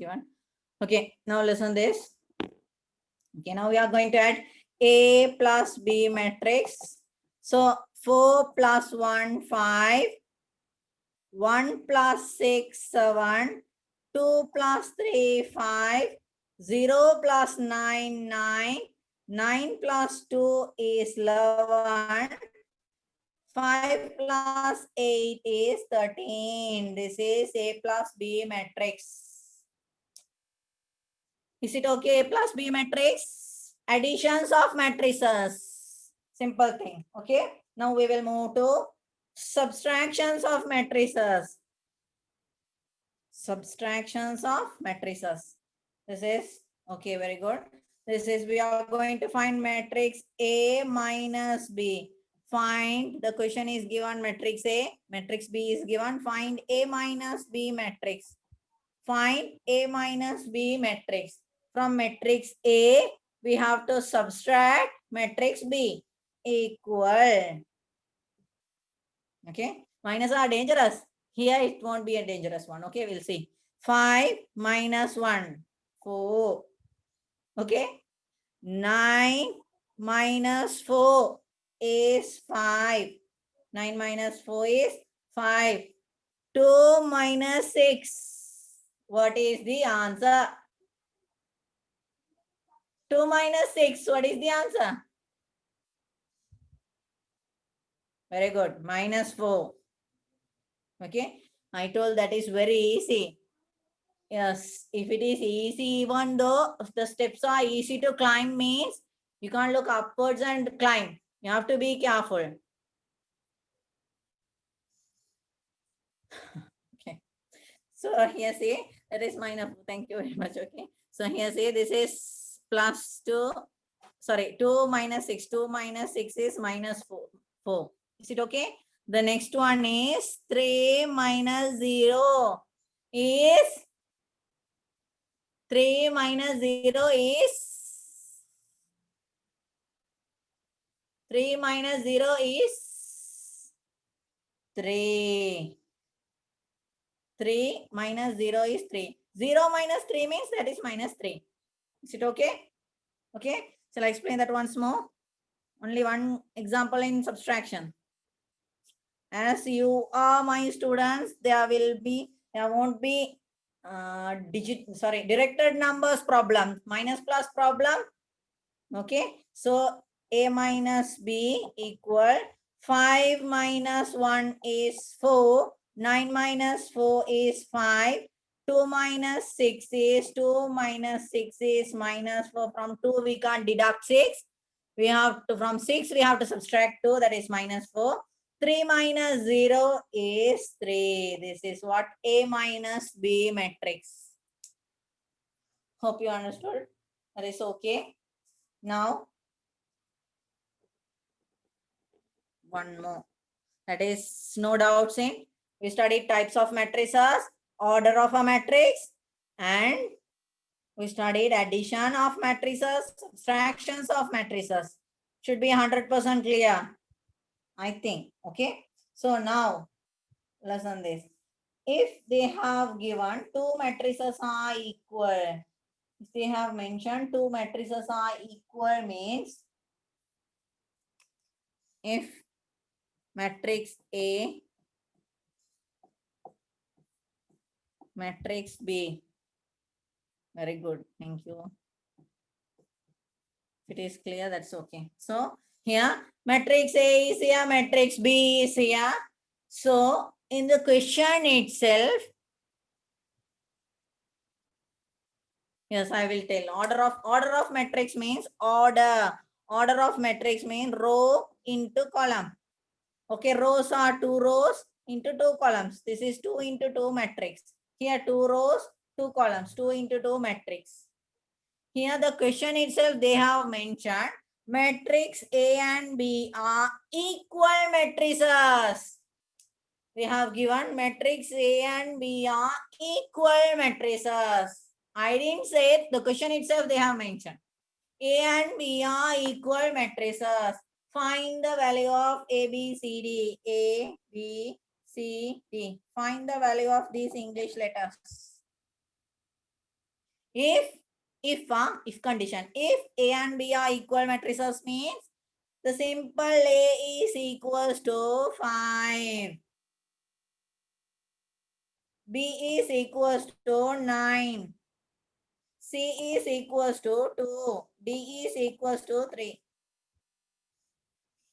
given. Okay, now listen this. Okay, now we are going to add A plus B matrix. So 4 plus 1, 5. 1 plus 6, 7. 2 plus 3, 5. 0 plus 9, 9. 9 plus 2 is 11. 5 plus 8 is 13. This is A plus B matrix. Is it okay? A plus B matrix? Additions of matrices. Simple thing. Okay. Now we will move to subtractions of matrices. Subtractions of matrices. This is okay. Very good. This is we are going to find matrix A minus B. Find, the question is given matrix A, matrix B is given. Find A minus B matrix. Find A minus B matrix. From matrix A, we have to subtract matrix B. Equal. Okay. Minus are dangerous. Here it won't be a dangerous one. Okay, we'll see. 5 minus 1, 4. Okay. 9 minus 4 is 5. 9 minus 4 is 5. 2 minus 6. What is the answer? 2 minus 6. What is the answer? Very good. Minus 4. Okay. I told that is very easy. Yes. If it is easy, even though the steps are easy to climb, means you can't look upwards and climb. You have to be careful. Okay. So here say that is minus. Thank you very much. Okay. So here say this is plus 2. Sorry, 2 minus 6. 2 minus 6 is minus 4. 4. Is it okay? The next one is 3 minus 0 is 3 minus 0 is 3 minus 0 is 3. 3 minus 0 is 3. 0 minus 3 means that is minus 3. Is it okay? Okay. Shall I explain that once more? Only one example in subtraction. As you are my students, there won't be directed numbers problem, minus plus problem. Okay. So A minus B equal 5 minus 1 is 4. 9 minus 4 is 5. 2 minus 6 is 2 minus 6 is minus 4. From 2 we can't deduct 6. We have to, from 6 we have to subtract 2, that is minus 4. 3 minus 0 is 3. This is what? A minus B matrix. Hope you understood. That is okay. Now, one more. That is no doubts in. We studied types of matrices, order of a matrix, and we studied addition of matrices, subtractions of matrices. Should be 100% clear, I think. Okay. So now, listen this. If they have given two matrices are equal, if they have mentioned two matrices are equal means, if matrix A, matrix B, very good, thank you. If it is clear, that's okay. So here matrix A is here, matrix B is here. So in the question itself, yes, I will tell. Order of matrix means order. Order of matrix means row into column. Okay, rows are 2 rows into 2 columns. This is 2 into 2 matrix. Here 2 rows, 2 columns, 2 into 2 matrix. Here the question itself they have mentioned matrix A and B are equal matrices. They have given matrix A and B are equal matrices. I didn't say it, the question itself they have mentioned. A and B are equal matrices. Find the value of A, B, C, D. A, B, C, D. Find the value of these English letters. If condition, if A and B are equal matrices means the simple A is equals to 5. B is equals to 9. C is equals to 2. D is equals to 3.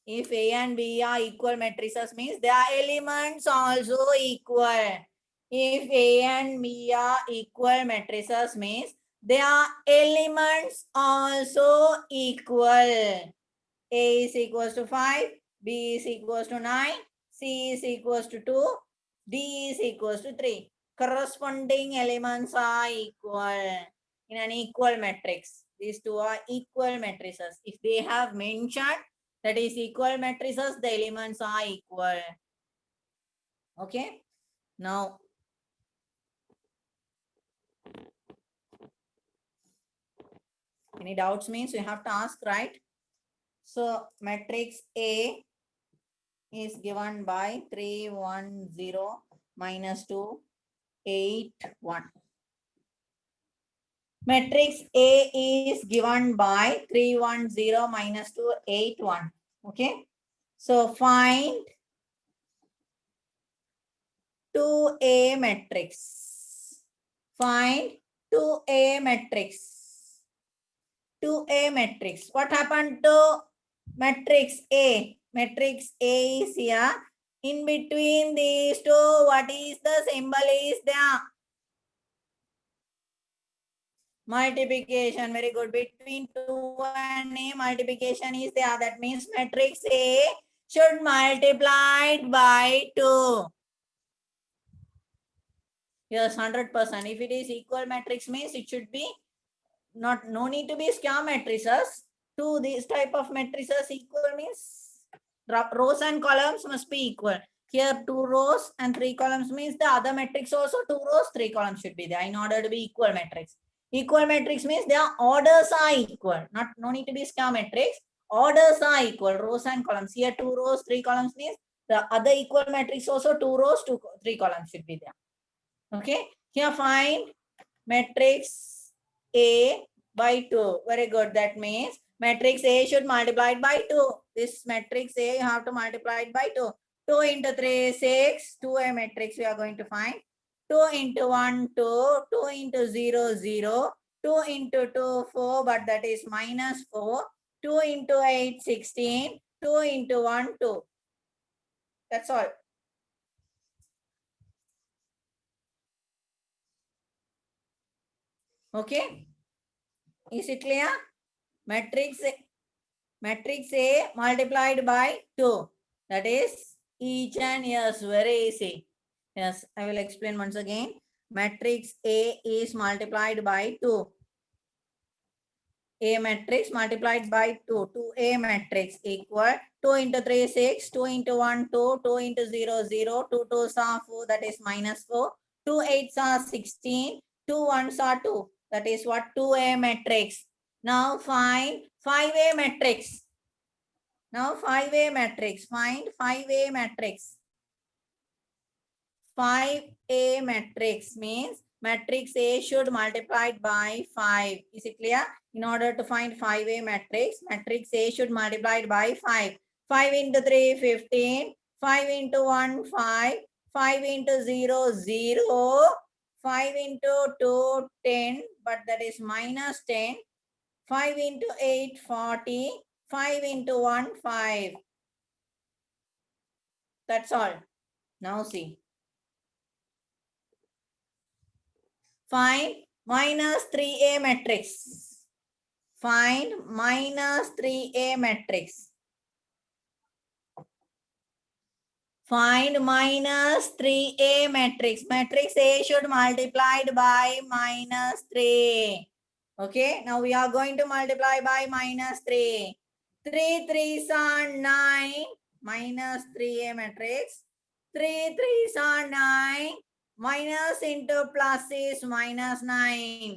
If A and B are equal matrices means their elements also equal. If A and B are equal matrices means their elements also equal. A is equals to 5, B is equals to 9, C is equals to 2, D is equals to 3. Corresponding elements are equal in an equal matrix. These two are equal matrices. If they have mentioned that is equal matrices, the elements are equal. Okay. Now, any doubts means you have to ask, right? So, matrix A is given by 3, 1, 0, minus 2, 8, 1. Matrix A is given by 3, 1, 0, minus 2, 8, 1. Okay. So, find 2A matrix. Find 2A matrix. 2A matrix. What happened to matrix A? Matrix A is here. In between these two, what is the symbol is there? Multiplication. Very good. Between 2 and A, multiplication is there. That means matrix A should multiply by 2. Yes, 100%. If it is equal matrix means it should be no need to be square matrices. To this type of matrices equal means rows and columns must be equal. Here 2 rows and 3 columns means the other matrix also 2 rows, 3 columns should be there in order to be equal matrix. Equal matrix means their orders are equal. No need to be square matrix. Orders are equal, rows and columns. Here 2 rows, 3 columns means the other equal matrix also 2 rows, 3 columns should be there. Okay. Here find matrix A by 2. Very good. That means matrix A should multiply by 2. This matrix A you have to multiply it by 2. 2 into 3, 6. 2A matrix we are going to find. 2 into 1, 2. 2 into 0, 0. 2 into 2, 4. But that is minus 4. 2 into 8, 16. 2 into 1, 2. That's all. Okay. Is it clear? Matrix A multiplied by 2. That is each and yes, very easy. Yes, I will explain once again. Matrix A is multiplied by 2. A matrix multiplied by 2. 2A matrix equal 2 into 3, 6. 2 into 1, 2. 2 into 0, 0. 2 2s are 4. That is minus 4. 2 8s are 16. 2 1s are 2. That is what? 2A matrix. Now find 5A matrix. Now 5A matrix. Find 5A matrix. 5A matrix means matrix A should multiply by 5. Is it clear? In order to find 5A matrix, matrix A should multiply by 5. 5 into 3, 15. 5 into 1, 5. 5 into 0, 0. 5 into 2, 10. But that is minus 10. 5 into 8, 40. 5 into 1, 5. That's all. Now see. Find minus 3A matrix. Find minus 3A matrix. Find minus 3A matrix. Matrix A should multiply by minus 3. Okay. Now we are going to multiply by minus 3. 3 3s are 9. Minus 3A matrix. 3 3s are 9. Minus into plus is minus 9.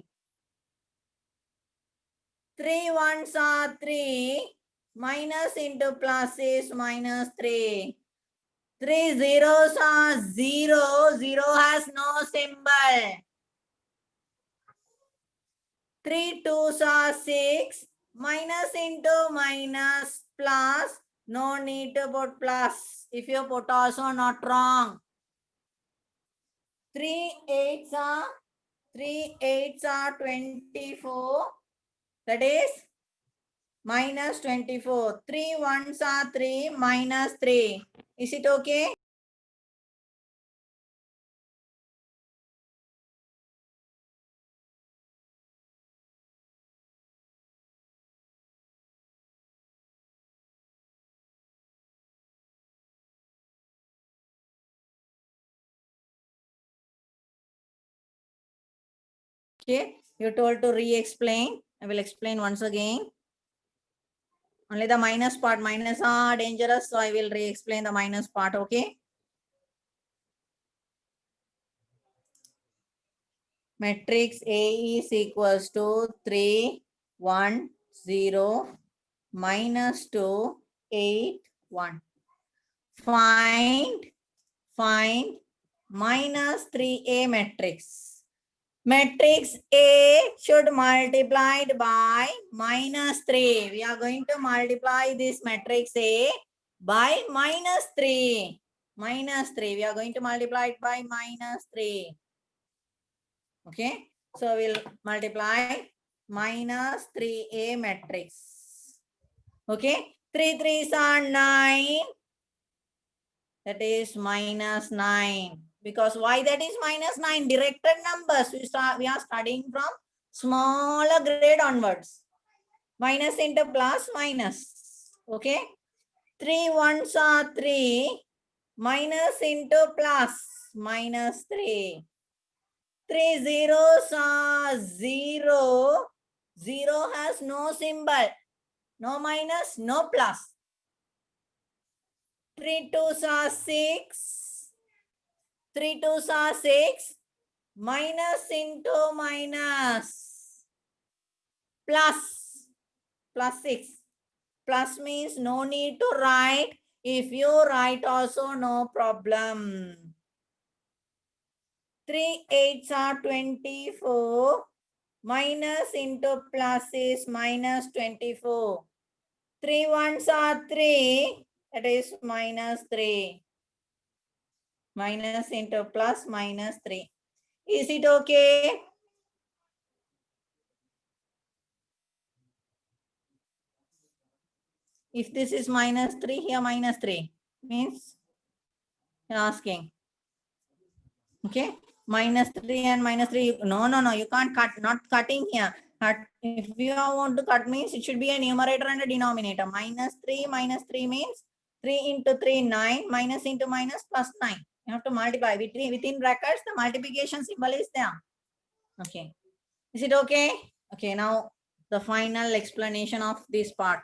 3 ones are 3. Minus into plus is minus 3. 3 zeros are 0. 0 has no symbol. 3 2s are 6. Minus into minus plus. No need to put plus. If you put also not wrong. 3 8s are 24. That is minus 24. 3 1s are 3 minus 3. Is it okay? Okay, you told to re-explain. I will explain once again. Only the minus part. Minus are dangerous, so I will re-explain the minus part. Okay. Matrix A is equals to 3 1 0 minus 2 8 1. Find minus 3A matrix. Matrix A should multiplied by minus 3. We are going to multiply this matrix A by minus 3. Minus 3. We are going to multiply it by minus 3. Okay. So we'll multiply minus 3A matrix. Okay. 3 3s are 9. That is minus 9. Because why that is minus 9? Directed numbers. We are studying from smaller grade onwards. Minus into plus minus. Okay. 3 1s are 3. Minus into plus minus 3. 3 zeros are 0. 0 has no symbol. No minus, no plus. 3 2s are 6. 3 2s are 6. Minus into minus. Plus. Plus 6. Plus means no need to write. If you write also no problem. 3 8s are 24. Minus into plus is minus 24. 3 1s are 3. That is minus 3. Minus into plus minus 3. Is it okay? If this is minus 3, here minus 3 means you're asking. Okay. Minus 3 and minus 3. No, you can't cut. Not cutting here. If you want to cut means it should be a numerator and a denominator. Minus 3 means 3 into 3, 9. Minus into minus plus 9. You have to multiply. Within brackets, the multiplication symbol is there. Okay. Is it okay? Okay, now the final explanation of this part.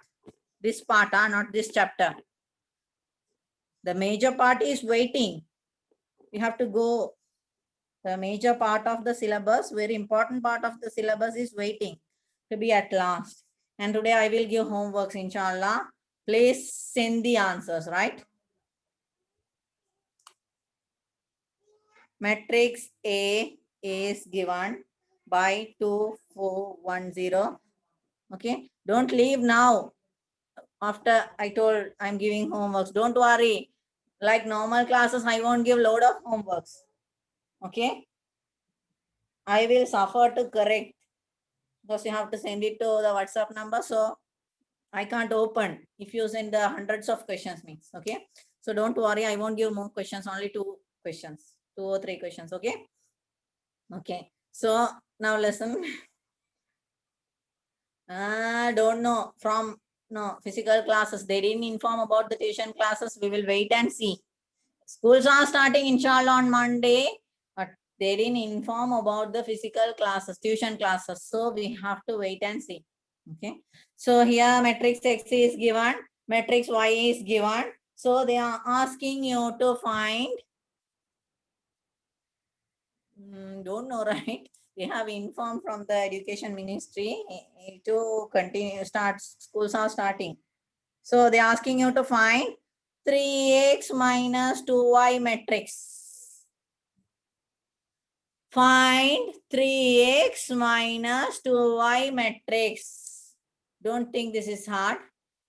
This part, not this chapter. The major part is waiting. We have to go. The major part of the syllabus, very important part of the syllabus is waiting to be at last. And today I will give homeworks, inshallah. Please send the answers, right? Matrix A is given by 2 4 1 0. Okay, don't leave now. After I told I'm giving homeworks, don't worry. Like normal classes, I won't give load of homeworks. Okay, I will suffer to correct because you have to send it to the WhatsApp number. So I can't open if you send the hundreds of questions means. Okay, so don't worry, I won't give more questions, only 2 questions, 2 or 3 questions. Okay. Okay, so now listen. Don't know from no physical classes. They didn't inform about the tuition classes. We will wait and see. Schools are starting inshallah on Monday, but they didn't inform about the physical classes, tuition classes. So we have to wait and see. Okay. So here matrix X is given, matrix Y is given. So they are asking you to find, don't know, right? We have informed from the education ministry to continue, schools are starting. So they're asking you to find 3x minus 2y matrix. Find 3x minus 2y matrix. Don't think this is hard.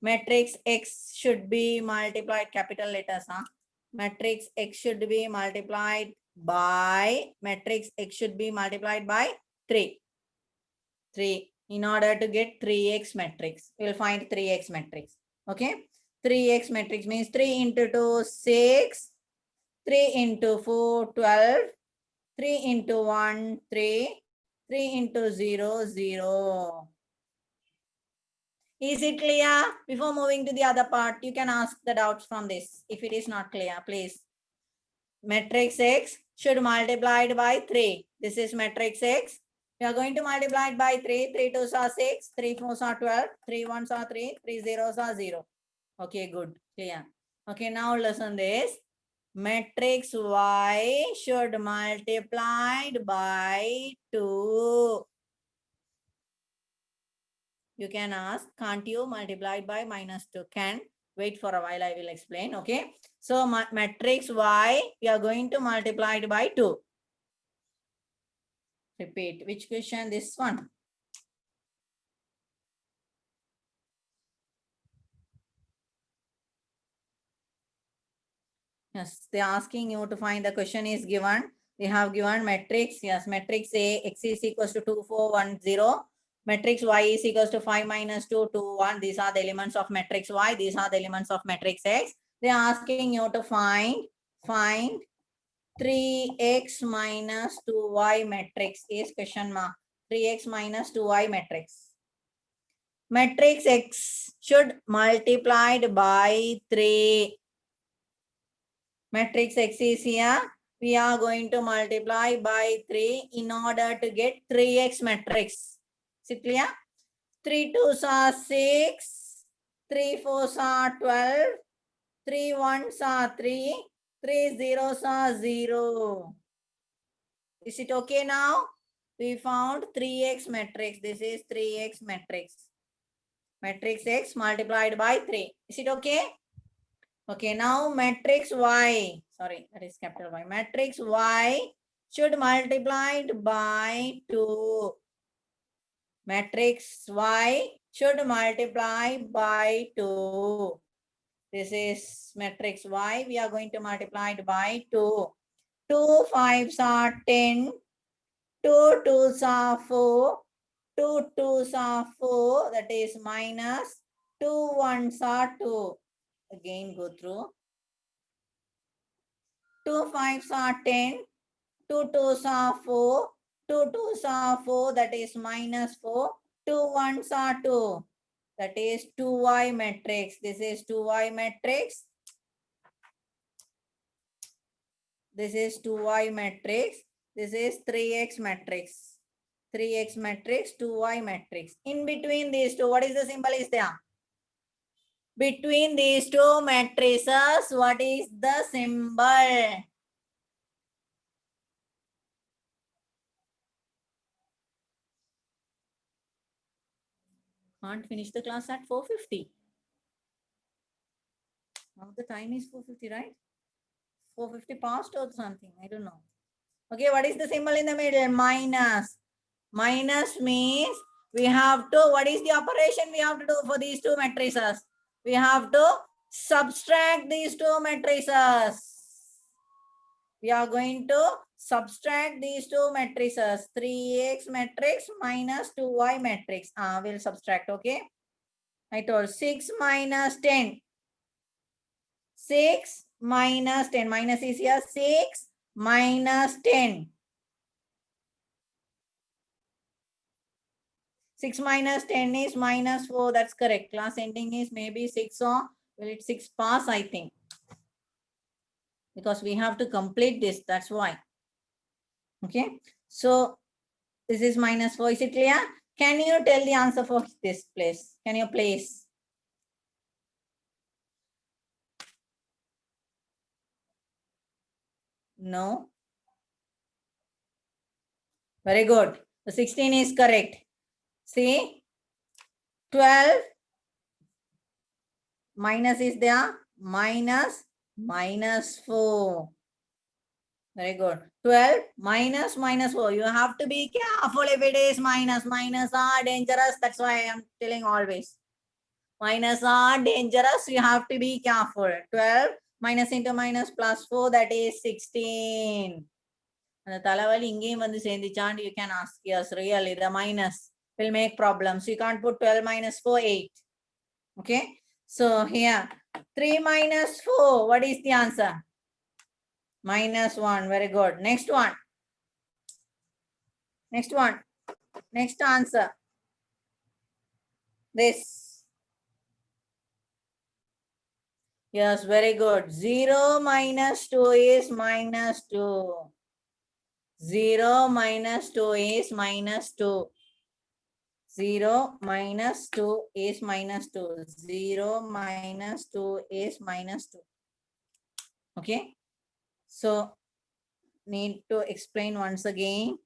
Matrix X should be multiplied, capital letters, huh? Matrix X should be multiplied by, matrix X should be multiplied by 3. 3. In order to get 3x matrix, we will find 3x matrix. Okay. 3x matrix means 3 into 2, 6. 3 into 4, 12. 3 into 1, 3. 3 into 0, 0. Is it clear? Before moving to the other part, you can ask the doubts from this. If it is not clear, please. Matrix X should multiplied by 3. This is matrix X. We are going to multiply it by 3. 3 2s are 6. 3 4s are 12. 3 1s are 3. 3 zeros are 0. Okay, good. Clear. Okay, now listen this. Matrix Y should multiplied by 2. You can ask, can't you multiply by minus 2? Can. Wait for a while, I will explain. Okay. So matrix Y, we are going to multiply it by 2. Repeat. Which question? This one. Yes, they are asking you to find the question is given. They have given matrix. Yes, matrix A, X is equals to 2, 4, 1, 0. Matrix Y is equals to 5 minus 2, 2, 1. These are the elements of matrix Y. These are the elements of matrix X. They are asking you to find 3x minus 2y matrix is question mark. 3x minus 2y matrix. Matrix X should multiplied by 3. Matrix X is here. We are going to multiply by 3 in order to get 3x matrix. Is it clear? 3 2s are 6. 3 4s are 12. 3 1s are 3. 3 zeros are 0. Is it okay now? We found 3x matrix. This is 3x matrix. Matrix X multiplied by 3. Is it okay? Okay, now matrix Y. Sorry, that is capital Y. Matrix Y should multiplied by 2. Matrix Y should multiply by 2. This is matrix Y. We are going to multiply it by 2. 2 5s are 10. 2 2s are 4. 2 2s are 4. That is minus. 2 1s are 2. Again go through. 2 5s are 10. 2 2s are 4. 2 2s are 4. That is minus 4. 2 1s are 2. That is 2y matrix. This is 2y matrix. This is 2y matrix. This is 3x matrix. 3x matrix, 2y matrix. In between these two, what is the symbol is there? Between these two matrices, what is the symbol? Can't finish the class at 4:50. Now the time is 4:50, right? 4:50 past or something. I don't know. Okay, what is the symbol in the middle? Minus. Minus means we have to, what is the operation we have to do for these two matrices? We have to subtract these two matrices. We are going to subtract these two matrices. 3x matrix minus 2y matrix. We'll subtract, okay? I told 6 minus 10. 6 minus 10. Minus is here. 6 minus 10. 6 minus 10 is minus 4. That's correct. Class ending is maybe 6 or will it 6 pass, I think. Because we have to complete this. That's why. Okay. So this is minus 4. Is it clear? Can you tell the answer for this place? Can you please? No. Very good. The 16 is correct. See, 12 minus is there. Minus 4. Very good. 12 minus minus 4. You have to be careful if it is minus. Minus are dangerous. That's why I am telling always. Minus are dangerous. You have to be careful. 12 minus into minus plus 4, that is 16. And the Talavali ingame when the chant, you can ask, yes, really, the minus will make problems. You can't put 12 minus 4, 8. Okay. So here, 3 minus 4, what is the answer? Minus 1. Very good. Next one. Next one. Next answer. This. Yes, very good. 0 minus 2 is minus 2. 0 minus 2 is minus 2. 0 minus 2 is minus 2. 0 minus 2 is minus 2. Okay. So, need to explain once again.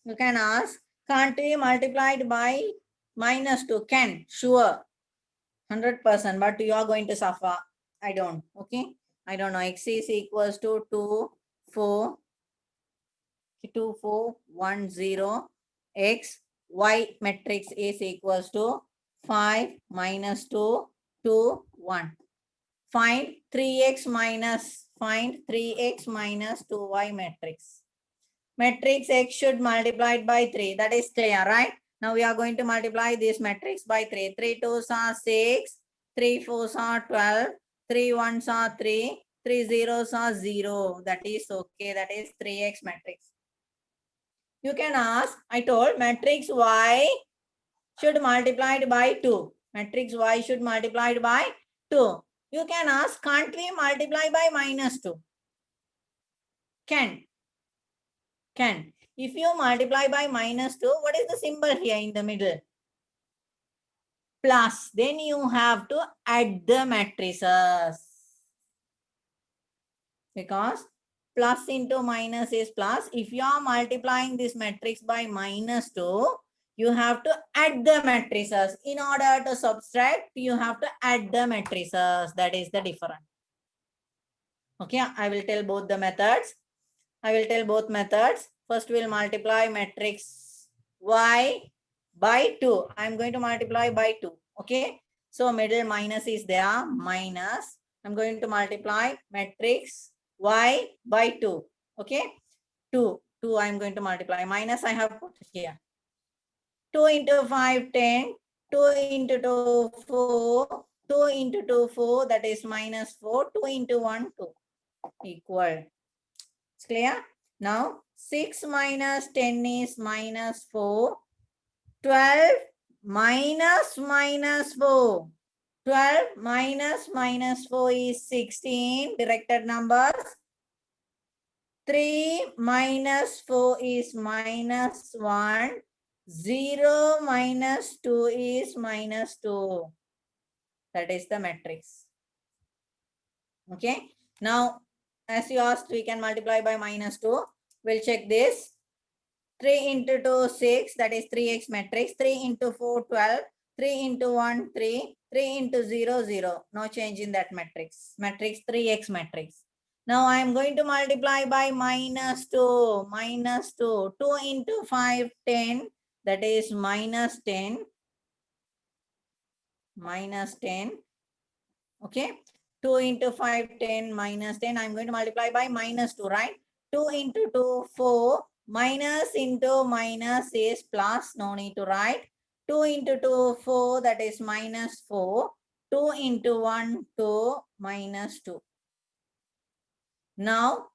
You can ask, can't we multiply it by minus 2? Can, sure, 100%, but you are going to suffer. I don't, okay? I don't know. X is equals to 2, 4, 2, 4, 1, 0. X, Y matrix is equals to 5 minus 2, 2, 1. Find 3x minus 2y matrix. Matrix X should multiplied by 3. That is clear, right? Now we are going to multiply this matrix by 3. 3 2s are 6. 3 4s are 12. 3 1s are 3. 3 zeros are 0. That is okay. That is 3x matrix. You can ask, I told matrix Y should multiplied by 2. Matrix Y should multiplied by 2. You can ask, can't we multiply by minus 2? Can. Can. If you multiply by minus 2, what is the symbol here in the middle? Plus. Then you have to add the matrices. Because plus into minus is plus. If you are multiplying this matrix by minus 2, you have to add the matrices. In order to subtract, you have to add the matrices. That is the difference. Okay, I will tell both the methods. I will tell both methods. First, we'll multiply matrix Y by 2. I'm going to multiply by 2. Okay. So, middle minus is there. Minus. I'm going to multiply matrix Y by 2. Okay. 2. 2 I'm going to multiply. Minus I have put here. 2 into 5, 10. 2 into 2, 4. 2 into 2, 4. That is minus 4. 2 into 1, 2. Equal. It's clear? Now, 6 minus 10 is minus 4. 12 minus minus 4. 12 minus 4 is 16. Directed numbers. 3 minus 4 is minus 1. 0 minus 2 is minus 2. That is the matrix. Okay. Now, as you asked, we can multiply by minus 2. We'll check this. 3 into 2, 6. That is 3x matrix. 3 into 4, 12. 3 into 1, 3. 3 into 0, 0. No change in that matrix. Matrix 3x matrix. Now I am going to multiply by minus 2. Minus 2. 2 into 5, 10. That is minus 10. Minus 10. Okay. 2 into 5, 10, minus 10. I'm going to multiply by minus 2, right? 2 into 2, 4. Minus into minus is plus. No need to write. 2 into 2, 4. That is minus 4. 2 into 1, 2, minus 2. Now,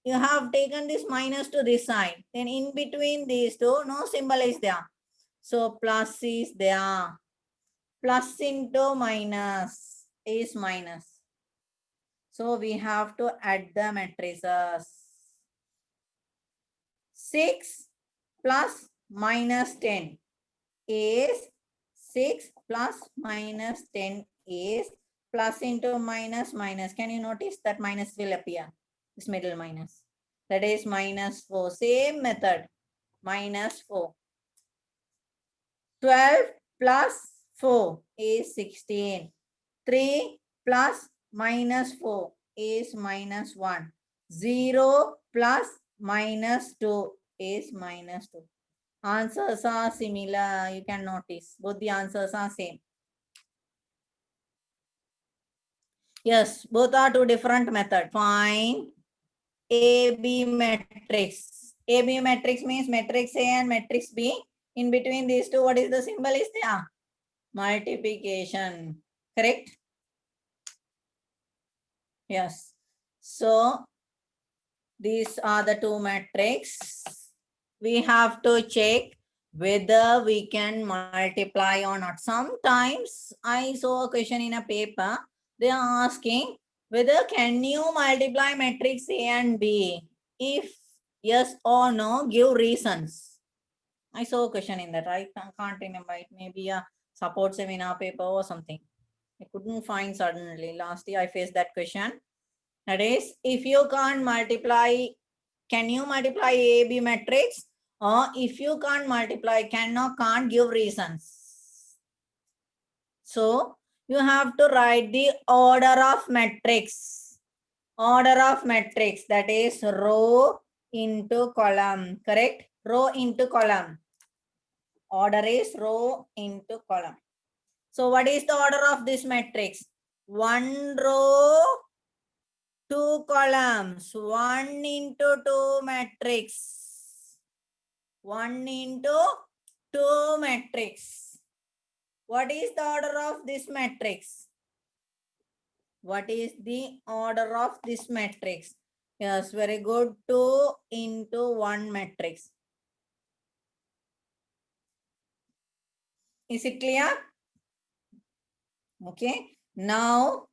you have taken this minus to this side. Then in between these two, no symbol is there. So, plus is there. Plus into minus is minus. So we have to add the matrices. 6 plus minus 10 is 6 plus minus 10 is plus into minus minus. Can you notice that minus will appear? This middle minus. That is minus 4. Same method. Minus 4. 12 plus 4 is 16. 3 plus minus 4 is minus 1. 0 plus minus 2 is minus 2. Answers are similar. You can notice both the answers are same. Yes, both are two different methods. Find AB matrix. AB matrix means matrix A and matrix B. In between these two, what is the symbol is there? Multiplication. Correct? Yes. So these are the two matrices. We have to check whether we can multiply or not. Sometimes I saw a question in a paper. They are asking whether can you multiply matrix A and B? If yes or no, give reasons. I saw a question in that. I can't remember. It may be a support seminar paper or something. I couldn't find suddenly. Last year I faced that question. That is, if you can't multiply, can you multiply AB matrix? Or if you can't multiply, can't give reasons. So you have to write the order of matrix. Order of matrix, that is row into column. Correct? Row into column. Order is row into column. So what is the order of this matrix? One row, two columns. 1 into 2 matrix. 1 into 2 matrix. What is the order of this matrix? What is the order of this matrix? Yes, very good. 2 into 1 matrix. Is it clear? Okay. Now,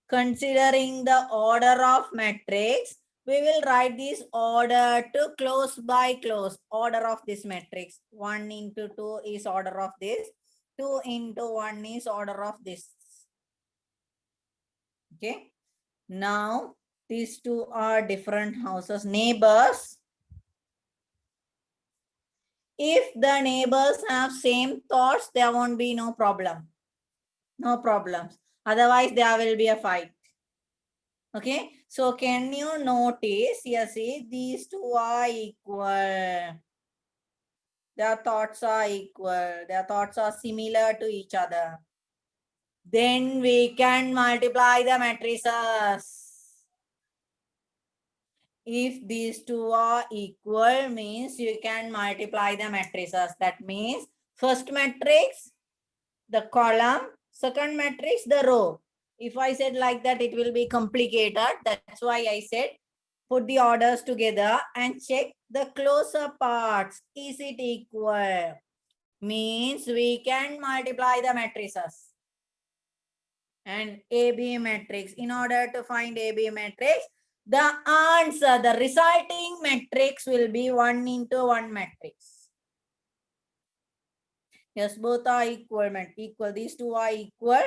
considering the order of matrix, we will write this order to close by close. Order of this matrix. 1 into 2 is order of this. 2 into 1 is order of this. Okay. Now, these two are different houses. Neighbors. If the neighbors have same thoughts, there won't be no problem. No problems. Otherwise, there will be a fight. Okay. So, can you notice? Yes, see, these two are equal. Their thoughts are equal. Their thoughts are similar to each other. Then we can multiply the matrices. If these two are equal, means you can multiply the matrices. That means first matrix, the column, second matrix, the row. If I said like that, it will be complicated. That's why I said put the orders together and check the closer parts. Is it equal? Means we can multiply the matrices. And AB matrix. In order to find AB matrix, the answer, the resulting matrix will be 1 into 1 matrix. Yes, both are equal. These two are equal.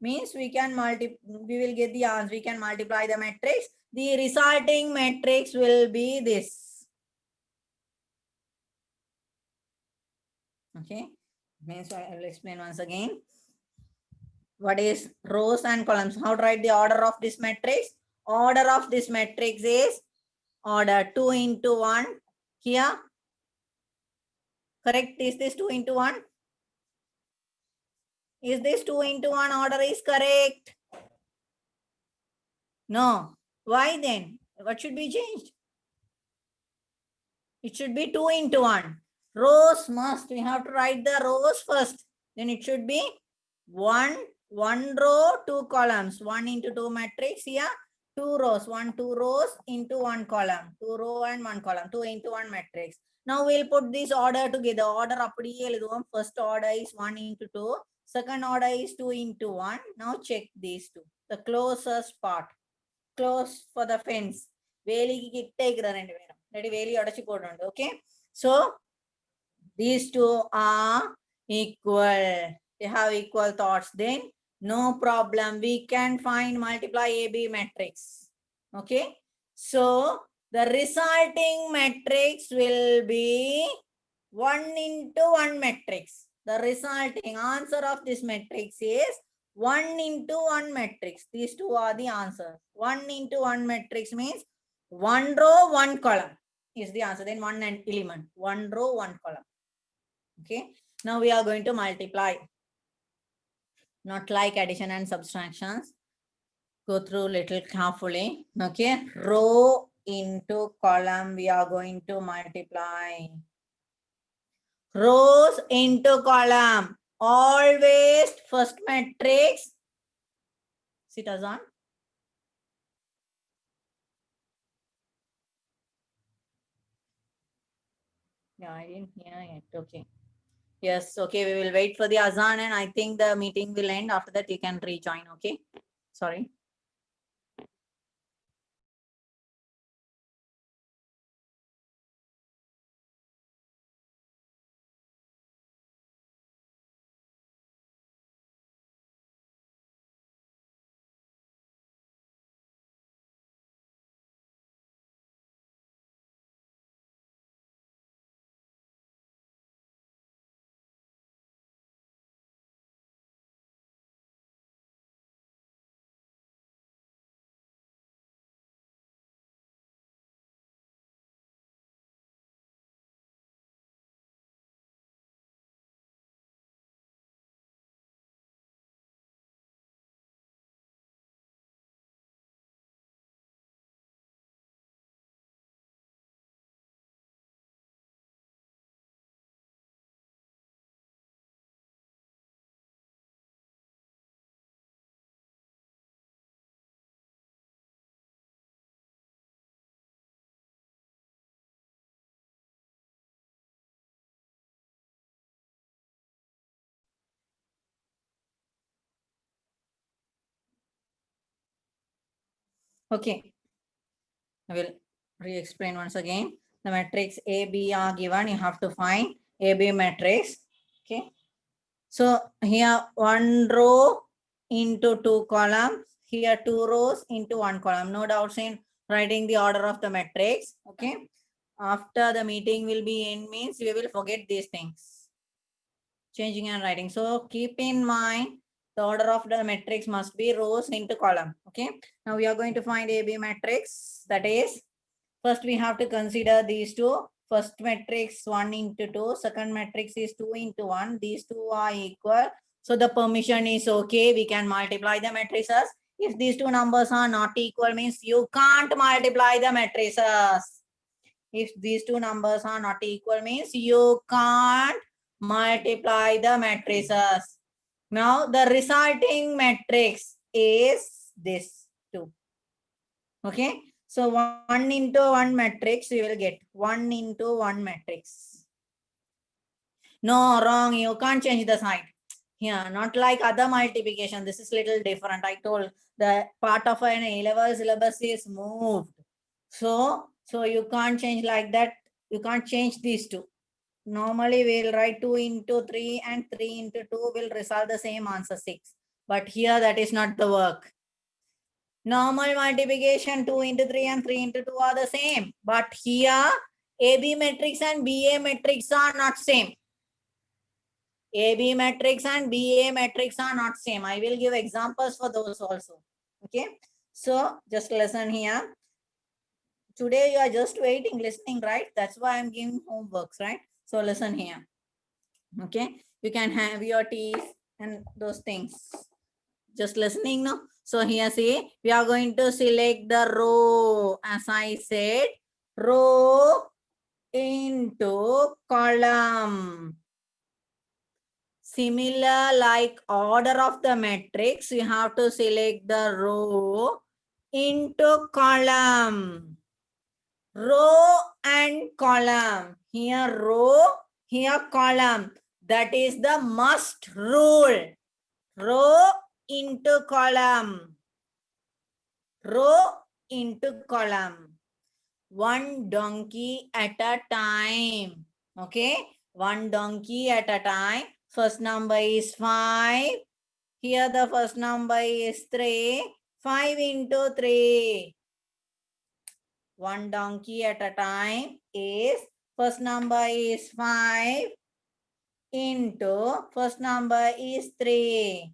Means we will get the answer. We can multiply the matrix. The resulting matrix will be this. Okay. Means I will explain once again. What is rows and columns? How to write the order of this matrix? Order of this matrix is order 2 into 1 here. Correct? Is this 2 into 1? Is this 2 into 1 order is correct? No. Why then? What should be changed? It should be 2 into 1. Rows must. We have to write the rows first. Then it should be 1 row, 2 columns. 1 into 2 matrix here. 2 rows. 2 rows into 1 column. 2 row and 1 column. 2 into 1 matrix. Now we'll put this order together. Order appadiye eludhuvom. First order is 1 into 2. Second order is 2 into 1. Now check these two. The closest part. Close for the fence. Veliki kitte ikkada rendu venum. Ready veli adachi podandu. Okay. So these two are equal. They have equal thoughts. Then no problem. We can find multiply AB matrix. Okay. So the resulting matrix will be 1 into 1 matrix. The resulting answer of this matrix is 1 into 1 matrix. These two are the answers. 1 into 1 matrix means 1 row, 1 column is the answer. Then 1 element. 1 row, 1 column. Okay. Now we are going to multiply. Not like addition and subtractions. Go through little carefully. Okay. Row into column we are going to multiply. Rows into column. Always first matrix. Sit as on. Yeah, I didn't hear it. Okay. Yes, okay. We will wait for the azan and I think the meeting will end. After that, you can rejoin. Okay. Sorry. Okay. I will re-explain once again. The matrix A, B are given. You have to find AB matrix. Okay. So here 1 row into 2 columns. Here 2 rows into 1 column. No doubts in writing the order of the matrix. Okay. After the meeting will be in means we will forget these things. Changing and writing. So keep in mind the order of the matrix must be rows into column. Okay. Now we are going to find AB matrix. That is, first we have to consider these two. First matrix 1 into 2. Second matrix is 2 into 1. These two are equal. So the permission is okay. We can multiply the matrices. If these two numbers are not equal means you can't multiply the matrices. If these two numbers are not equal means you can't multiply the matrices. Now the resulting matrix is this 2. Okay. So 1 into 1 matrix you will get 1 into 1 matrix. No, wrong. You can't change the sign. Yeah, not like other multiplication. This is little different. I told the part of an A-level syllabus is moved. So you can't change like that. You can't change these two. Normally we'll write 2 into 3 and 3 into 2 will result the same answer 6. But here that is not the work. Normal multiplication 2 into 3 and 3 into 2 are the same. But here AB matrix and BA matrix are not same. AB matrix and BA matrix are not same. I will give examples for those also. Okay. So just listen here. Today you are just waiting, listening, right? That's why I'm giving homeworks, right? So listen here. Okay. You can have your teas and those things. Just listening now. So here see, we are going to select the row. As I said, row into column. Similar like order of the matrix, you have to select the row into column. Row and column. Here row, here column. That is the must rule. Row into column. Row into column. One donkey at a time. Okay. One donkey at a time. First number is 5. Here the first number is 3. 5 into 3. One donkey at a time is, first number is 5. into first number is 3.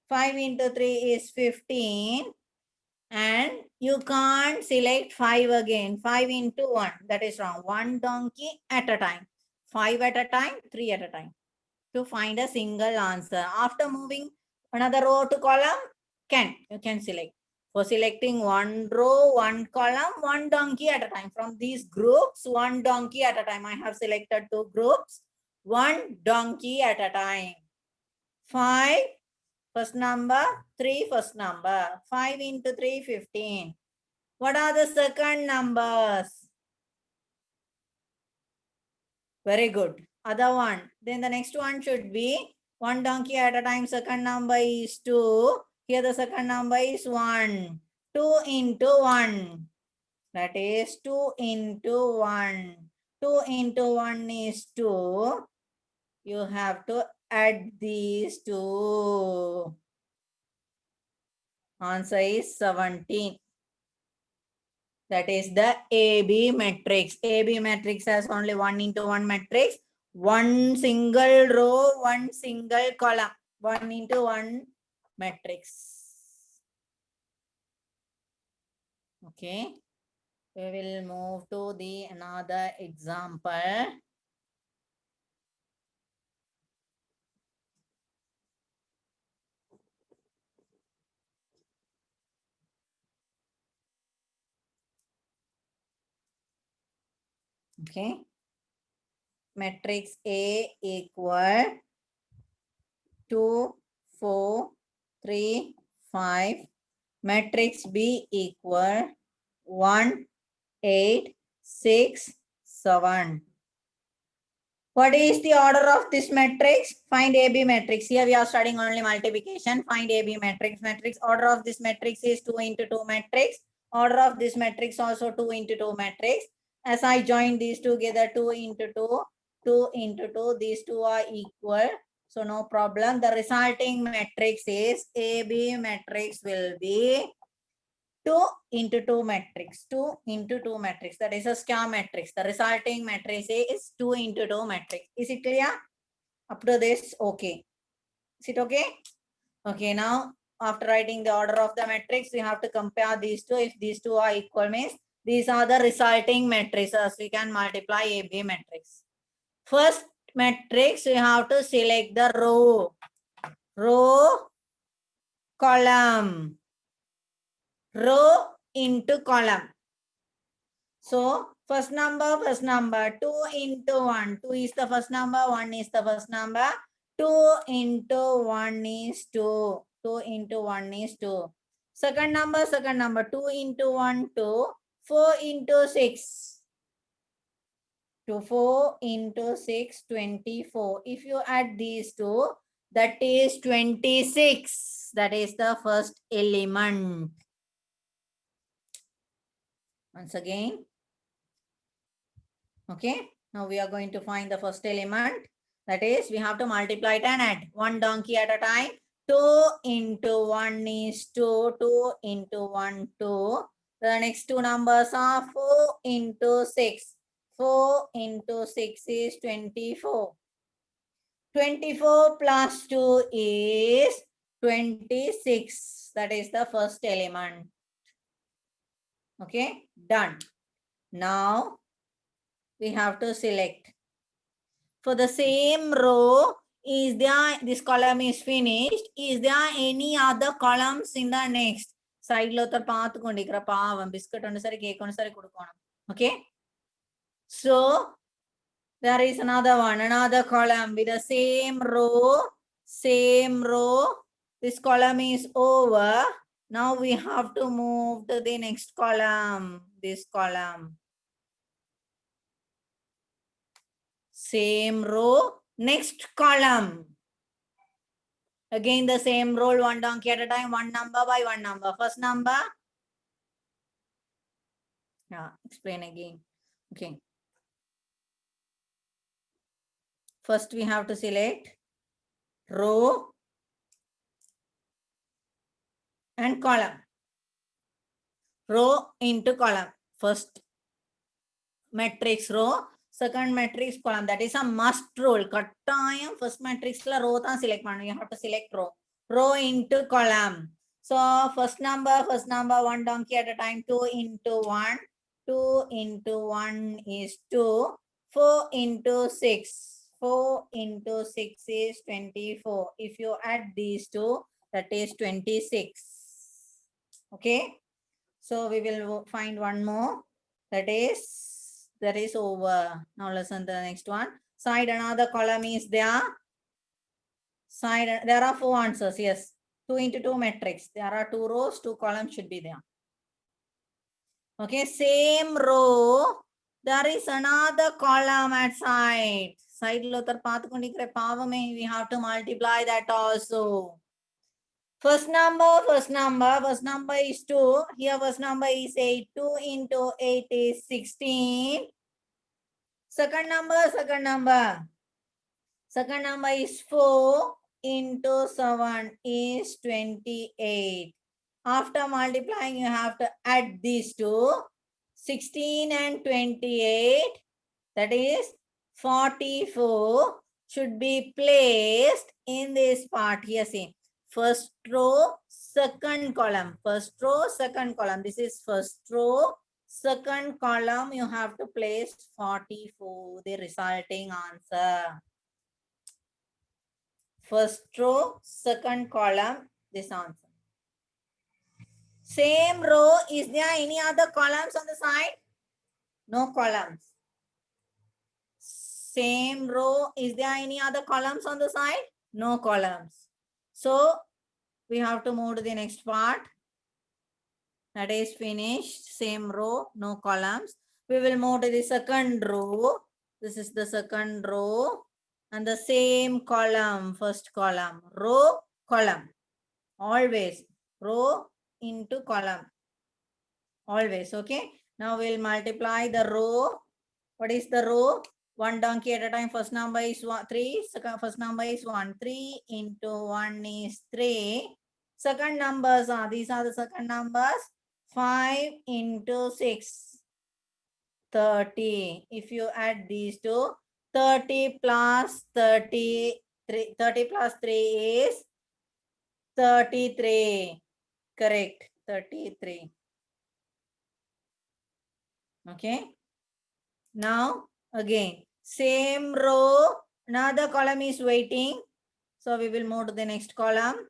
5 into 3 is 15. And you can't select 5 again. 5 into 1. That is wrong. 1 donkey at a time. 5 at a time, 3 at a time. To find a single answer. After moving another row to column, you can select. For selecting one row, one column, one donkey at a time. From these groups, one donkey at a time. I have selected 2 groups. One donkey at a time. 5 first number, 3 first number. 5 into 3, 15. What are the second numbers? Very good. Other one. Then the next one should be one donkey at a time. Second number is 2. Here the second number is 1. 2 into 1. That is 2 into 1. 2 into 1 is 2. You have to add these two. Answer is 17. That is the AB matrix. AB matrix has only 1 into 1 matrix. One single row, one single column. 1 into 1 matrix. Okay. We will move to the another example. Okay. Matrix A equal 2, 4, 3, 5. Matrix B equal 1, 8, 6, 7. What is the order of this matrix? Find AB matrix. Here we are studying only multiplication. Find AB matrix. Matrix order of this matrix is 2 into 2 matrix. Order of this matrix also 2 into 2 matrix. As I join these together, 2 into 2, 2 into 2, these two are equal. So no problem. The resulting matrix is AB matrix will be 2 into 2 matrix. 2 into 2 matrix. That is a square matrix. The resulting matrix is 2 into 2 matrix. Is it clear? Up to this, okay. Is it okay? Okay, now after writing the order of the matrix, we have to compare these two. If these two are equal means these are the resulting matrices. We can multiply AB matrix. First matrix, we have to select the row. Row, column. Row into column. So first number, 2 into 1. 2 is the first number, 1 is the first number. 2 into 1 is 2. 2 into 1 is 2. Second number, 2 into 1, 2. 4 into 6. 4 into 6, 24. If you add these two, that is 26. That is the first element. Once again. Okay, now we are going to find the first element. That is, we have to multiply it and add. One donkey at a time. 2 into 1 is 2. 2 into 1, 2. The next two numbers are 4 into 6. 4 into 6 is 24. 24 plus 2 is 26. That is the first element. Okay, done. Now, we have to select. For the same row, is there, this column is finished. Is there any other columns in the next? Side lo tar paathukondi ikkada paavam biscuit undu sari cake undu sari kudukonam. Okay? So there is another one, another column with the same row, same row. This column is over. Now we have to move to the next column. This column. Same row, next column. Again the same rule, one donkey at a time, one number by one number. First number. Yeah, explain again. Okay. First we have to select row and column. Row into column. First matrix row. second matrix column. That is a must rule. Kattayam first matrix la row tha select pannu. You have to select row. Row into column. So first number, one donkey at a time. 2 into 1. 2 into 1 is 2. 4 into 6. 4 into 6 is 24. If you add these two, that is 26. Okay. So we will find one more. That is over. Now listen to the next one. Side another column is there. Side there are 4 answers. Yes. 2 into 2 matrix. There are 2 rows, 2 columns should be there. Okay, same row. There is another column at side. Side lo tar paathukondigre pavame. We have to multiply that also. First number is 2. Here first number is 8. 2 into 8 is 16. Second number is 4 into 7 is 28. After multiplying, you have to add these two. 16 and 28, that is 44, should be placed in this part here. See, first row, second column. First row, second column. This is first row, second column. You have to place 44, the resulting answer. First row, second column, this answer. Same row, is there any other columns on the side? No columns. Same row, is there any other columns on the side? No columns. So we have to move to the next part. That is finished. Same row, no columns. We will move to the second row. This is the second row. And the same column, first column. Row, column. Always. Row into column. Always. Okay. Now we'll multiply the row. What is the row? 1 donkey at a time. First number is 3. First number is 1. 3 into 1 is 3. Second numbers are, these are the second numbers. 5 into 6. 30. If you add these two, 30 plus 33. 30 plus 3 is 33. Correct. 33. Okay. Now again, same row, another column is waiting. So we will move to the next column.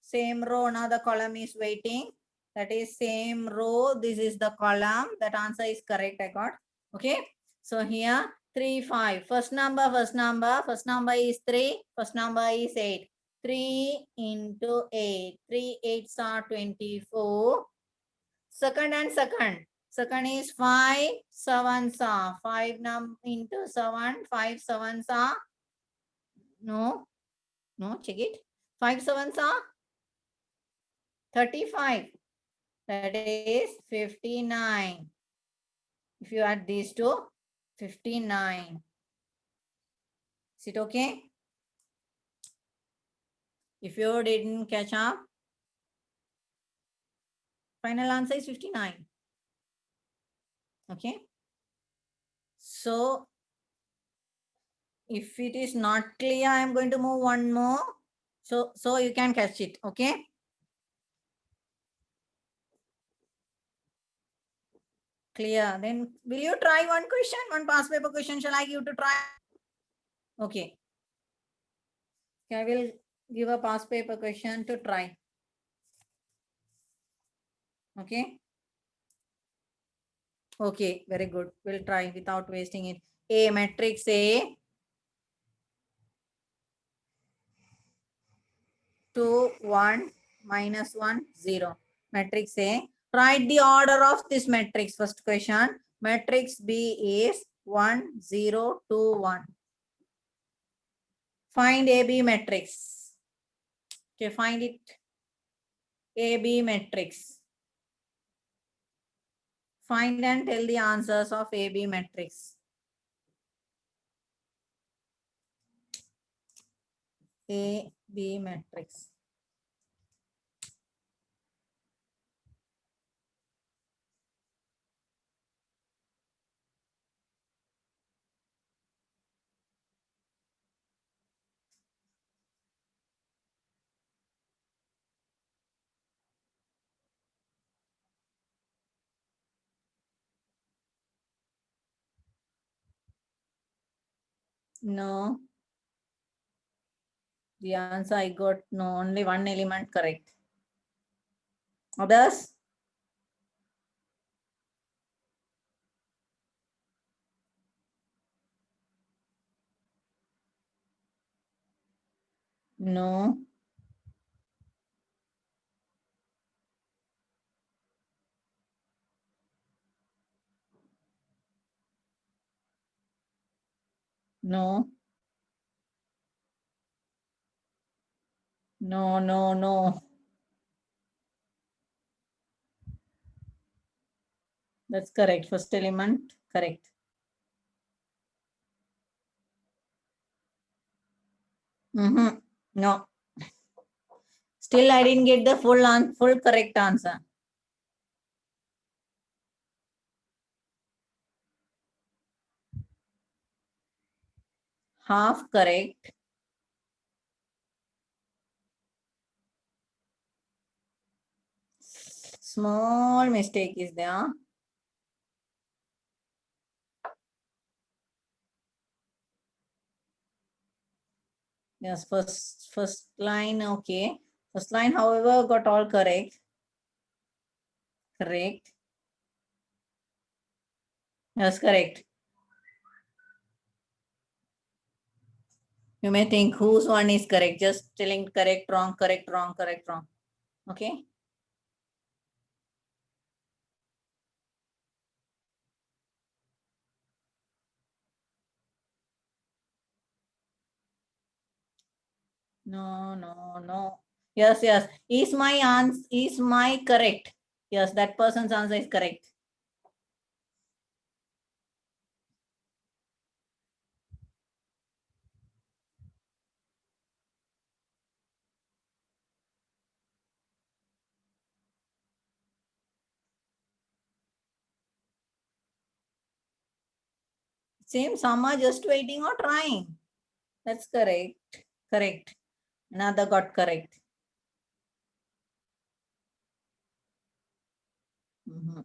Same row, another column is waiting. That is same row. This is the column. That answer is correct, I got. Okay. So here 3, 5. First number is 3. First number is 8. 3 into 8. 3 8s are 24. Second and second. Second is 5 sevens are 5 into 7. 5 sevens are no, check it. 5 sevens are 35. That is 59. If you add these two, 59. Is it okay? If you didn't catch up, final answer is 59. Okay. So if it is not clear, I am going to move one more. So you can catch it. Okay. Clear. Then will you try one question? One past paper question shall I give to try? Okay. I will give a past paper question to try. Okay. Okay, very good. We'll try without wasting it. A matrix A, 2, 1, minus 1, 0. Matrix A. Write the order of this matrix. First question. Matrix B is 1, 0, 2, 1. Find AB matrix. Okay, find it. AB matrix. Find and tell the answers of AB matrix. AB matrix. No. The answer I got no, only one element correct. Others? No. No. No, no, no. That's correct. First element, correct. No. Still, I didn't get the full correct answer. Half correct. Small mistake is there. Yes, first line, okay. First line, however, got all correct. Correct. Yes, correct. You may think whose one is correct. Just telling correct, wrong, correct, wrong, correct, wrong. Okay. No, no, no. Yes, yes. Is my answer, is my correct? Yes, that person's answer is correct. Same, some are just waiting or trying. That's correct. Correct. Another got correct. Mhm.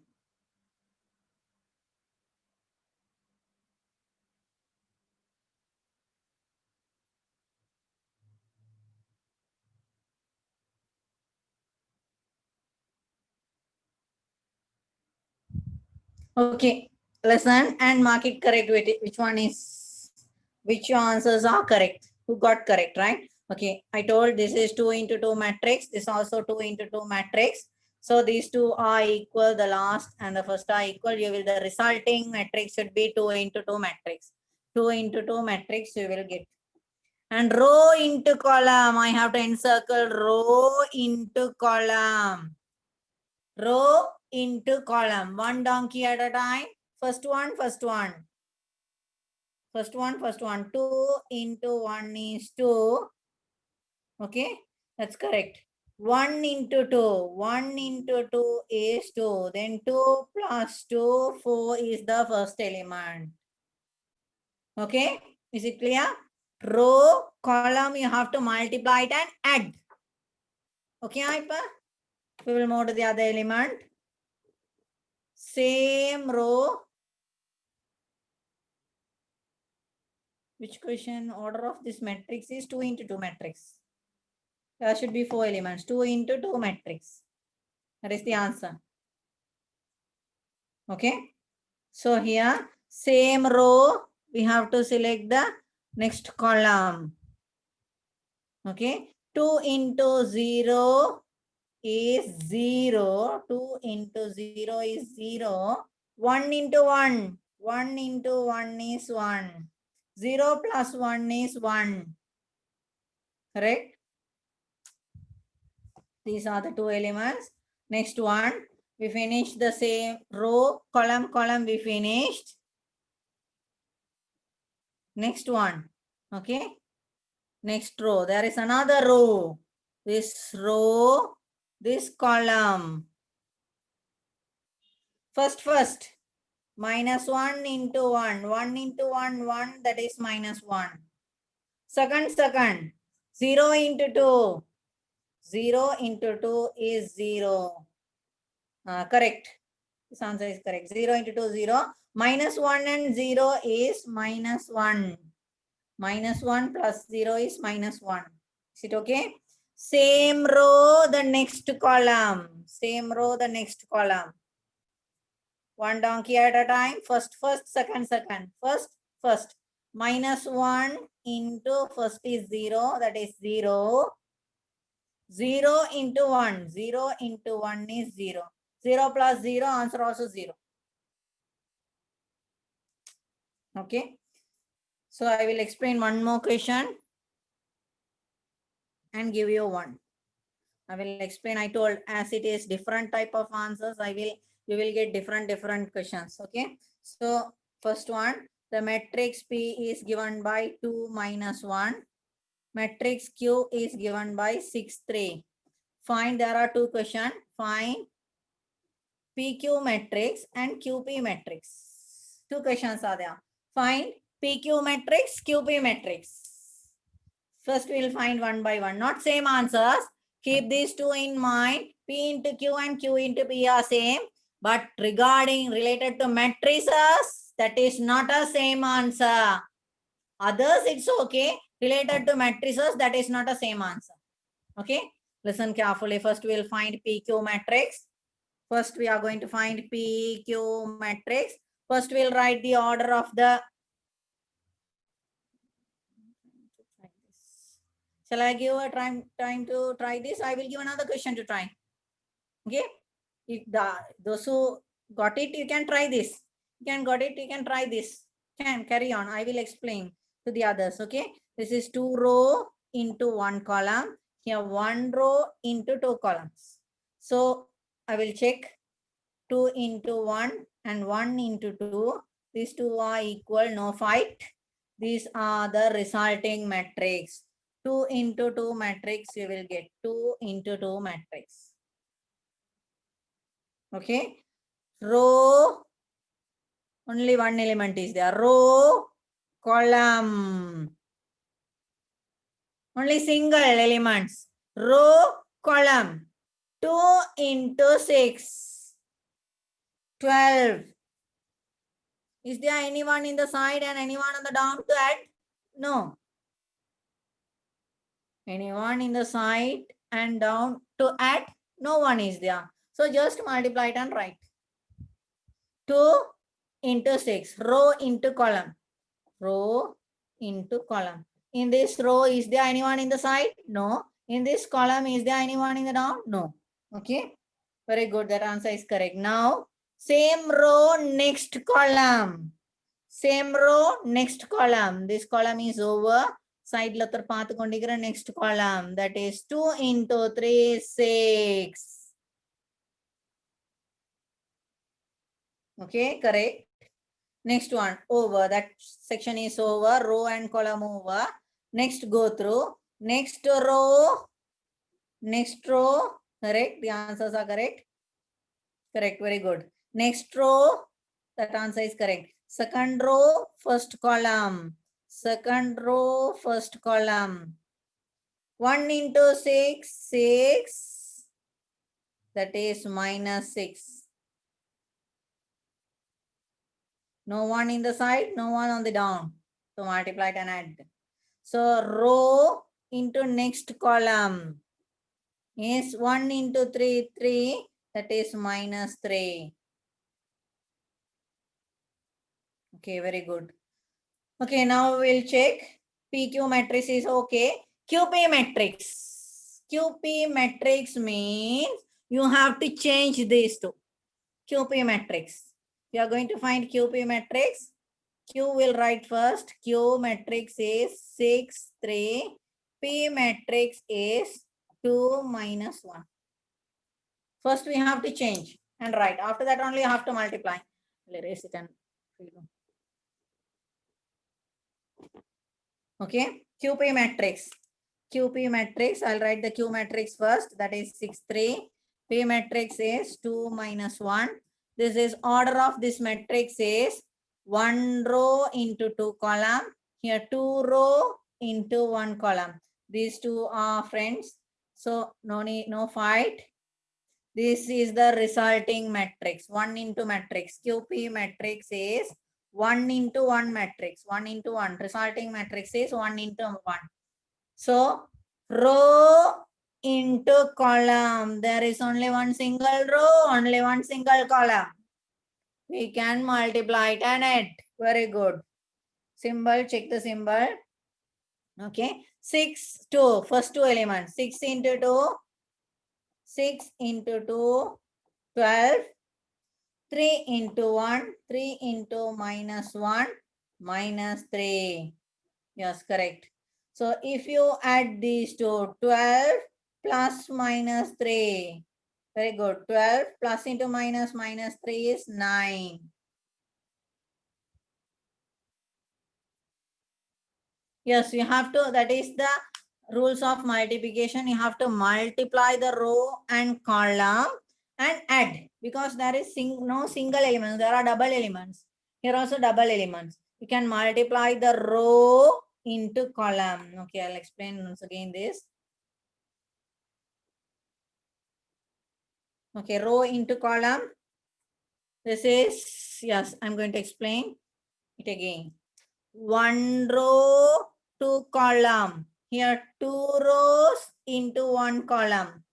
Okay. Listen and mark it correct. Which one is, which answers are correct? Who got correct, right? Okay. I told this is 2 into 2 matrix. This also 2 into 2 matrix. So these two are equal. The last and the first are equal. You will, the resulting matrix should be 2 into 2 matrix. 2 into 2 matrix you will get. And row into column. I have to encircle row into column. Row into column. One donkey at a time. First one, first one. First one, first one. 2 into 1 is 2. Okay, that's correct. 1 into 2. 1 into 2 is 2. Then 2 plus 2, 4 is the first element. Okay, is it clear? Row, column, you have to multiply it and add. Okay, Aipa? We will move to the other element. Same row. Which question? Order of this matrix is 2 into 2 matrix. There should be 4 elements. 2 into 2 matrix. That is the answer. Okay. So here, same row, we have to select the next column. Okay. 2 into 0 is 0. 2 into 0 is 0. 1 into 1. 1 into 1 is 1. 0 plus 1 is 1. Correct? These are the two elements. Next one, we finished the same row, column, column we finished. Next one, okay? Next row, there is another row. This row, this column. First, minus 1 into 1. 1 into 1, 1, that is minus 1. Second, 0 into 2. 0 into 2 is 0. Correct. This answer is correct. 0 into 2, 0. Minus 1 and 0 is minus 1. Minus 1 plus 0 is minus 1. Is it okay? Same row, the next column. Same row, the next column. One donkey at a time. First, second. First. Minus 1 into first is 0. That is 0. 0 into 1. 0 into 1 is 0. 0 plus 0, answer also 0. Okay. So I will explain one more question and give you one. I will explain. I told as it is different type of answers, you will get different questions. Okay. So first one, the matrix P is given by 2 minus 1. Matrix Q is given by 6, 3. Find, there are two questions. Find PQ matrix and QP matrix. Two questions are there. Find PQ matrix, QP matrix. First, we will find one by one. Not same answers. Keep these two in mind. P into Q and Q into P are same. But regarding related to matrices, that is not a same answer. Others, it's okay. Related to matrices, that is not a same answer. Okay. Listen carefully. First, we will find PQ matrix. First, we are going to find PQ matrix. First, we'll write the order of the. Shall I give a time to try this? I will give another question to try. Okay. If those who got it, you can try this. You can got it, you can try this. Can carry on. I will explain to the others. Okay. This is 2 row into 1 column. Here 1 row into 2 columns. So I will check 2 into 1 and 1 into 2. These two are equal, no fight. These are the resulting matrix. 2 into 2 matrix, you will get 2 into 2 matrix. Okay. Row, only one element is there. Row, column. Only single elements. Row, column. 2 into 6. 12. Is there anyone in the side and anyone on the down to add? No. Anyone in the side and down to add? No one is there. So just multiply it and write. 2 into 6. Row into column. Row into column. In this row, is there anyone in the side? No. In this column, is there anyone in the down? No. Okay. Very good. That answer is correct. Now, same row, next column. Same row, next column. This column is over. Side letter path kondigira next column. That is 2 into 3, 6. Okay, correct. Next one, over. That section is over. Row and column over. Next, go through. Next row. Next row. Correct. The answers are correct. Correct. Very good. Next row. That answer is correct. Second row, first column. Second row, first column. 1 into 6, 6. That is minus 6. No one in the side, no one on the down. So multiply it and add. So row into next column is 1 into 3, 3. That is minus 3. Okay, very good. Okay, now we'll check. PQ matrix is okay. QP matrix. QP matrix means you have to change these two. QP matrix. You are going to find QP matrix. Q will write first. Q matrix is 6, 3. P matrix is 2 minus 1. First we have to change and write. After that only you have to multiply. I'll erase it and okay. QP matrix. QP matrix. I'll write the Q matrix first. That is 6, 3. P matrix is 2 minus 1. This is order of this matrix is 1 row into 2 column. Here 2 row into 1 column. These two are friends. So no need, no fight. This is the resulting matrix. 1 into matrix. QP matrix is 1 into 1 matrix, 1 into 1. Resulting matrix is 1 into 1. So row into column. There is only one single row, only one single column. We can multiply it and add. Very good. Symbol, check the symbol. Okay. 6, 2. First two elements. 6 into 2. 6 into 2. 12. 3 into 1. 3 into minus 1. Minus 3. Yes, correct. So if you add these two, 12 plus minus 3. Very good. 12 plus into minus 3 is 9. Yes, you have to, that is the rules of multiplication. You have to multiply the row and column and add, because there is no single elements. There are double elements. Here also double elements. You can multiply the row into column. Okay, I'll explain once again this. Okay, row into column. This is, yes, I'm going to explain it again. One row, two column. Here, two rows into one column.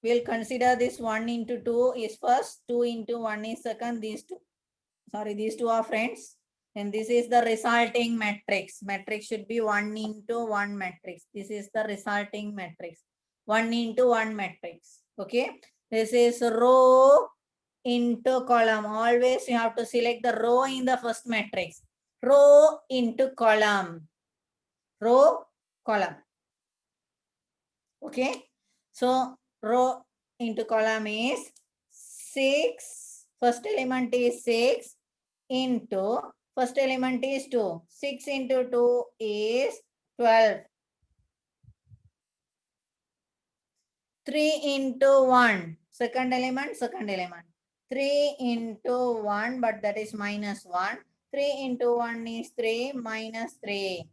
We'll consider this 1 into 2 is first, 2 into 1 is second. These two are friends. And this is the resulting matrix. Matrix should be 1 into 1 matrix. This is the resulting matrix. 1 into 1 matrix. Okay. This is row into column. Always you have to select the row in the first matrix. Row into column. Row, column. Okay. So row into column is 6. First element is 6 into first element is 2. 6 into 2 is 12. 3 into 1. Second element. 3 into 1, but that is minus 1. 3 into 1 is 3 minus 3.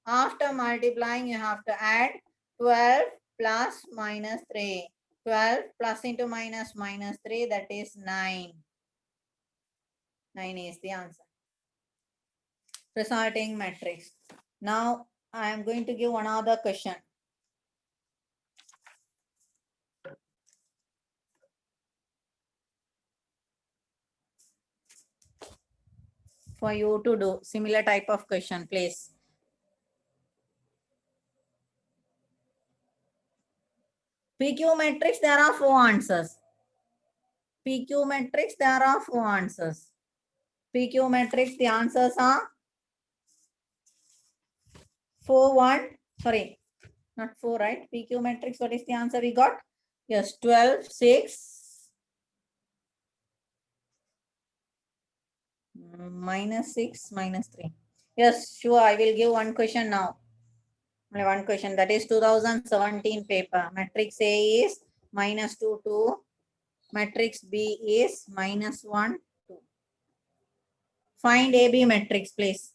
After multiplying, you have to add 12 plus minus 3. 12 plus into minus 3, that is 9. 9 is the answer. Resulting matrix. Now, I am going to give one other question. For you to do similar type of question, please. PQ matrix, there are 4 answers. PQ matrix, there are 4 answers. PQ matrix, the answers are 4, 1, sorry, not 4, right? PQ matrix, what is the answer we got? Yes, 12, 6, minus 6, minus 3. Yes, sure, I will give one question now. Only one question, that is 2017 paper. Matrix A is minus 2, 2. Matrix B is minus 1, 2. Find AB matrix, please.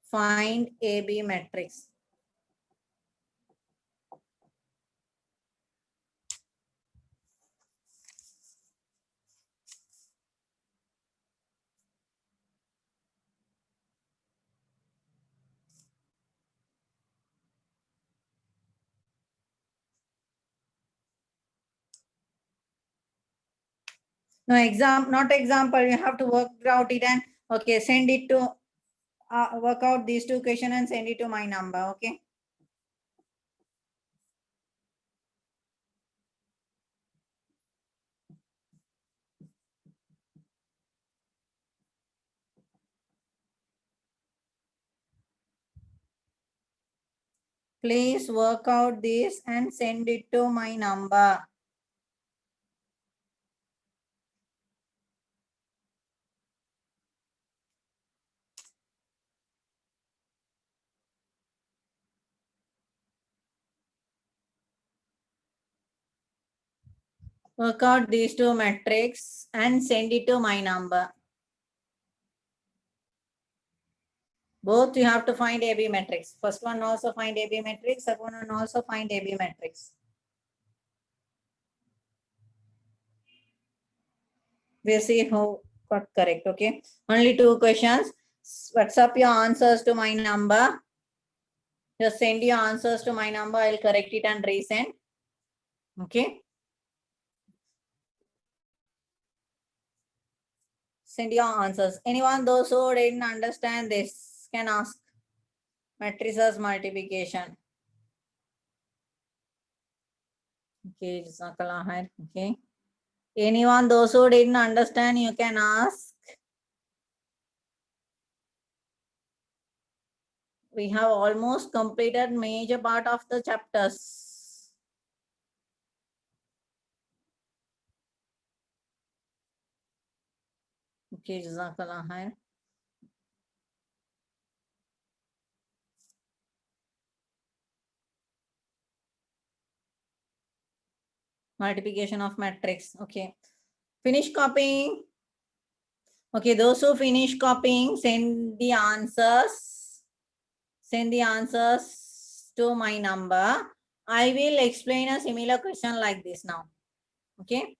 Find AB matrix. No, not example. You have to work out it and okay, send it to work out these two questions and send it to my number. Okay. Please work out this and send it to my number. Work out these two matrix and send it to my number. Both you have to find AB matrix. First one also find AB matrix. Second one also find AB matrix. We'll see who got correct. Okay. Only 2 questions. WhatsApp your answers to my number. Just send your answers to my number. I'll correct it and resend. Okay. Send your answers. Anyone, those who didn't understand this can ask. Matrices multiplication. Okay, Jazakallah khair. Okay. Anyone, those who didn't understand, you can ask. We have almost completed major part of the chapters. Okay, Jazakallah khair. Multiplication of matrix. Okay. Finish copying. Okay, those who finish copying, send the answers. Send the answers to my number. I will explain a similar question like this now. Okay.